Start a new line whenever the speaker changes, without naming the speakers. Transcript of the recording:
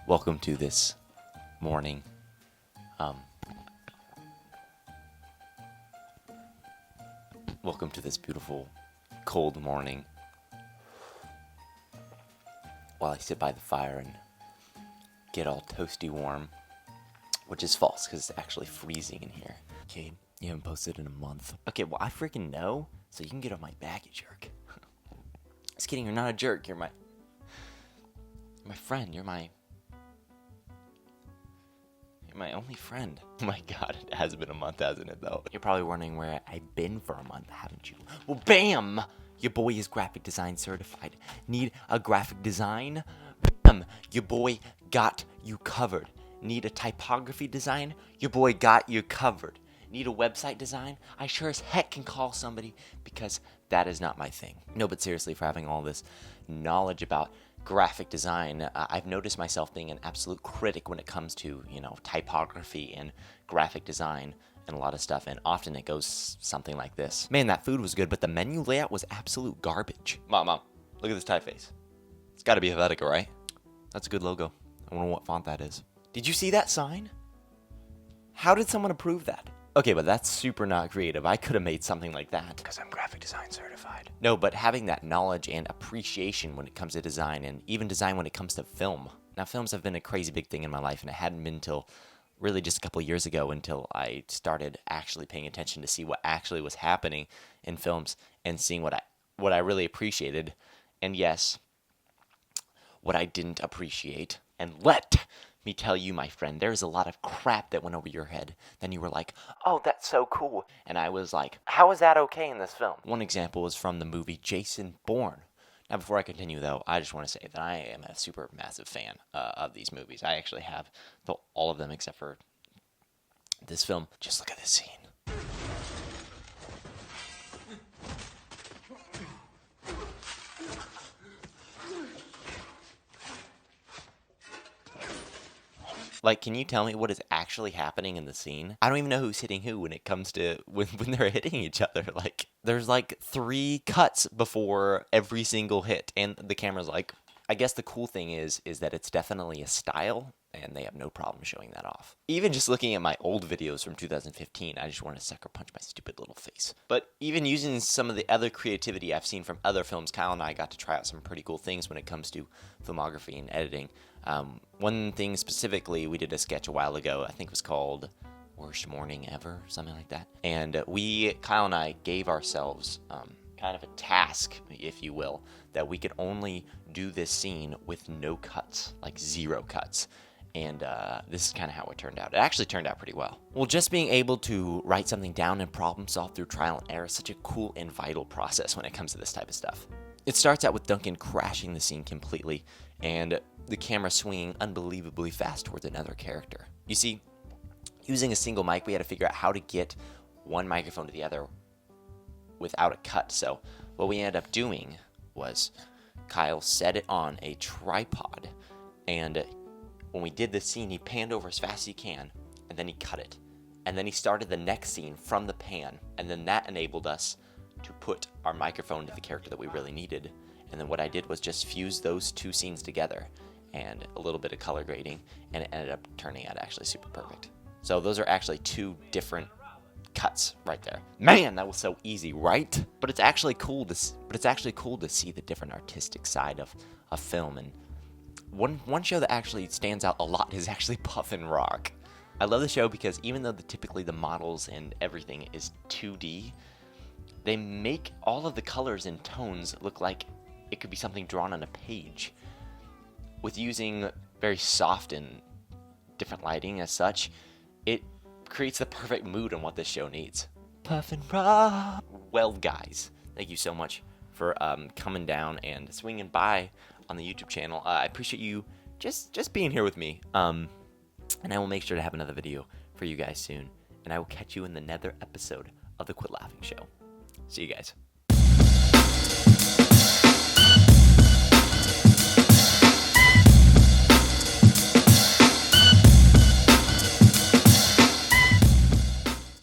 Welcome to this morning. Welcome to this beautiful, cold morning. While I sit by the fire and get all toasty warm, which is false because it's actually freezing in here. Okay, you haven't posted in a month. Okay, well I freaking know, so you can get on my back, you jerk. Just kidding, you're not a jerk. You're my friend. You're my only friend. Oh my god, it has been a month, hasn't it, though? You're probably wondering where I've been for a month, haven't you? Well, bam! Your boy is graphic design certified. Need a graphic design? Bam! Your boy got you covered. Need a typography design? Your boy got you covered. Need a website design? I sure as heck can call somebody, because that is not my thing. No, but seriously, for having all this knowledge about graphic design, I've noticed myself being an absolute critic when it comes to, typography and graphic design and a lot of stuff, and often it goes something like this. Man, that food was good, but the menu layout was absolute garbage. Mom, look at this typeface. It's gotta be Helvetica, right? That's a good logo. I wonder what font that is. Did you see that sign? How did someone approve that? Okay, but that's super not creative. I could have made something like that. Because I'm graphic design certified. No, but having that knowledge and appreciation when it comes to design, and even design when it comes to film. Now, films have been a crazy big thing in my life, and it hadn't been until really just a couple of years ago until I started actually paying attention to see what actually was happening in films and seeing what I really appreciated. And yes, what I didn't appreciate. And let me tell you, my friend, there's a lot of crap that went over your head. Then you were like, oh, that's so cool. And I was like, how is that okay in this film? One example is from the movie Jason Bourne. Now, before I continue, though, I just want to say that I am a super massive fan of these movies. I actually have all of them except for this film. Just look at this scene. Like, can you tell me what is actually happening in the scene? I don't even know who's hitting who when it comes to when they're hitting each other. Like, there's like 3 cuts before every single hit, and the camera's like, I guess the cool thing is that it's definitely a style, and they have no problem showing that off. Even just looking at my old videos from 2015, I just want to sucker punch my stupid little face. But even using some of the other creativity I've seen from other films, Kyle and I got to try out some pretty cool things when it comes to filmography and editing. One thing specifically, we did a sketch a while ago, I think it was called Worst Morning Ever, something like that. And Kyle and I gave ourselves kind of a task, if you will, that we could only do this scene with no cuts, like 0 cuts. And this is kind of how it turned out. It actually turned out pretty well. Well, just being able to write something down and problem solve through trial and error is such a cool and vital process when it comes to this type of stuff. It starts out with Duncan crashing the scene completely, and the camera swinging unbelievably fast towards another character. You see, using a single mic, we had to figure out how to get one microphone to the other without a cut. So what we ended up doing was Kyle set it on a tripod, and when we did this scene, he panned over as fast as he can, and then he cut it. And then he started the next scene from the pan, and then that enabled us to put our microphone to the character that we really needed. And then what I did was just fuse those 2 scenes together and a little bit of color grading, and it ended up turning out actually super perfect. So those are actually 2 different cuts right there. Man, that was so easy, right? But it's actually cool to see the different artistic side of a film. And one show that actually stands out a lot is actually Puffin Rock. I love the show because even though typically the models and everything is 2D, they make all of the colors and tones look like it could be something drawn on a page. With using very soft and different lighting as such, it creates the perfect mood on what this show needs. Puffin Rock! Well, guys, thank you so much for coming down and swinging by on the YouTube channel. I appreciate you just being here with me. And I will make sure to have another video for you guys soon. And I will catch you in the nether episode of the Quittlaughing show. See you guys.